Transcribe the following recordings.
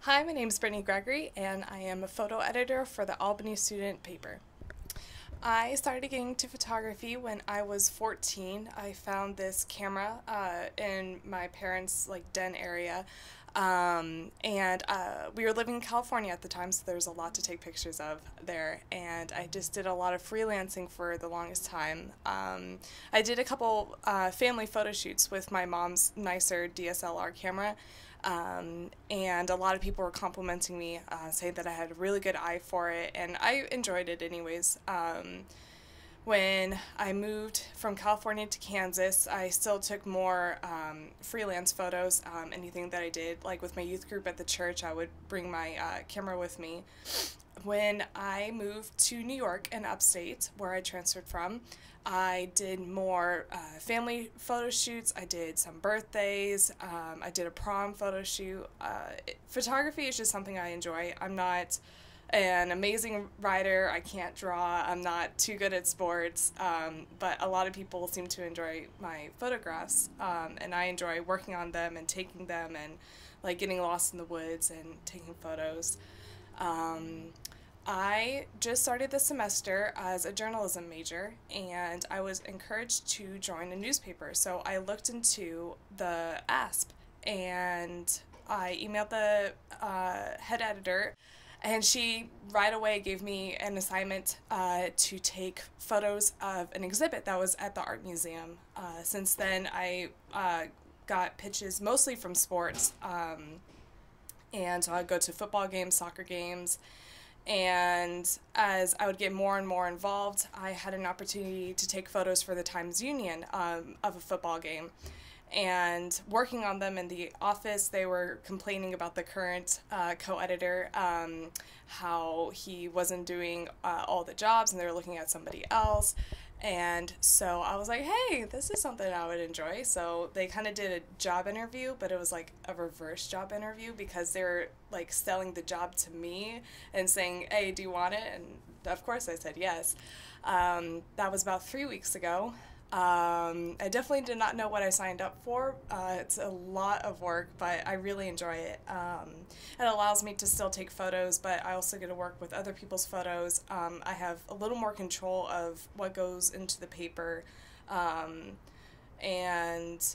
Hi, my name is Brittany Gregory, and I am a photo editor for the Albany student paper. I started getting into photography when I was 14. I found this camera in my parents' den area, and we were living in California at the time, so there's a lot to take pictures of there. And I just did a lot of freelancing for the longest time. I did a couple family photo shoots with my mom's nicer DSLR camera. And a lot of people were complimenting me, saying that I had a really good eye for it, and I enjoyed it anyways. When I moved from California to Kansas, I still took more freelance photos. Anything that I did, like with my youth group at the church, I would bring my camera with me. When I moved to New York and upstate, where I transferred from, I did more family photo shoots. I did some birthdays. I did a prom photo shoot. Photography is just something I enjoy. I'm not an amazing writer. I can't draw. I'm not too good at sports. But a lot of people seem to enjoy my photographs. And I enjoy working on them and taking them and getting lost in the woods and taking photos. I just started this semester as a journalism major, and I was encouraged to join a newspaper. So I looked into the ASP, and I emailed the head editor, and she right away gave me an assignment to take photos of an exhibit that was at the art museum. Since then, I got pitches mostly from sports, and so I'd go to football games, soccer games. And as I would get more and more involved, I had an opportunity to take photos for the Times-Union of a football game. And working on them in the office, they were complaining about the current co-editor, how he wasn't doing all the jobs, and they were looking at somebody else. And so I was like, hey, this is something I would enjoy. So they kind of did a job interview, but it was like a reverse job interview because they were selling the job to me and saying, hey, do you want it? And of course I said yes. That was about 3 weeks ago. I definitely did not know what I signed up for. It's a lot of work, but I really enjoy it. It allows me to still take photos, but I also get to work with other people's photos. I have a little more control of what goes into the paper, and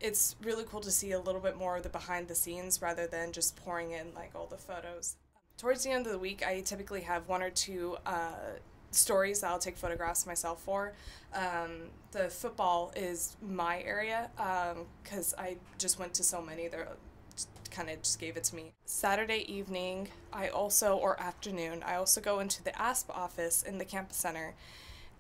it's really cool to see a little bit more of the behind the scenes rather than just pouring in all the photos. Towards the end of the week, I typically have one or two stories that I'll take photographs myself for. The football is my area because I just went to so many. They're kind of just gave it to me. Saturday evening, or afternoon, I also go into the ASP office in the campus center,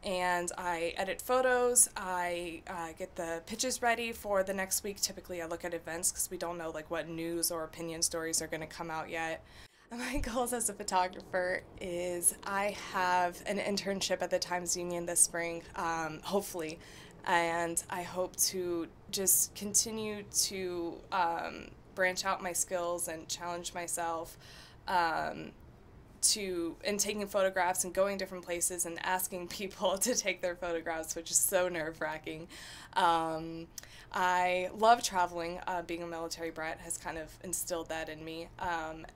and I edit photos. I get the pitches ready for the next week. Typically, I look at events because we don't know what news or opinion stories are going to come out yet. My goals as a photographer is I have an internship at the Times-Union this spring, hopefully, and I hope to just continue to branch out my skills and challenge myself in taking photographs and going different places and asking people to take their photographs, which is so nerve-wracking. I love traveling. Being a military brat has kind of instilled that in me,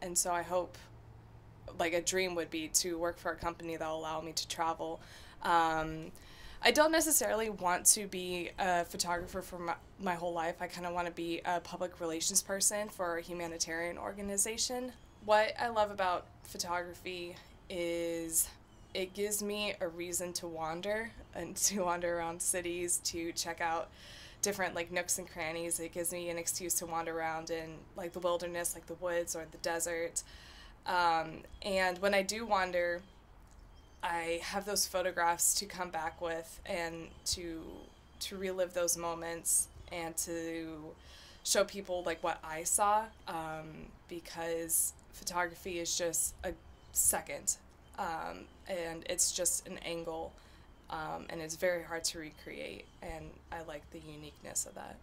and so I hope, a dream would be to work for a company that will allow me to travel. I don't necessarily want to be a photographer for my whole life. I kind of want to be a public relations person for a humanitarian organization. What I love about photography is it gives me a reason to wander and to wander around cities, to check out different nooks and crannies. It gives me an excuse to wander around in the wilderness, the woods or the desert. And when I do wander, I have those photographs to come back with and to relive those moments and to show people what I saw, because photography is just a second, and it's just an angle, and it's very hard to recreate, and I like the uniqueness of that.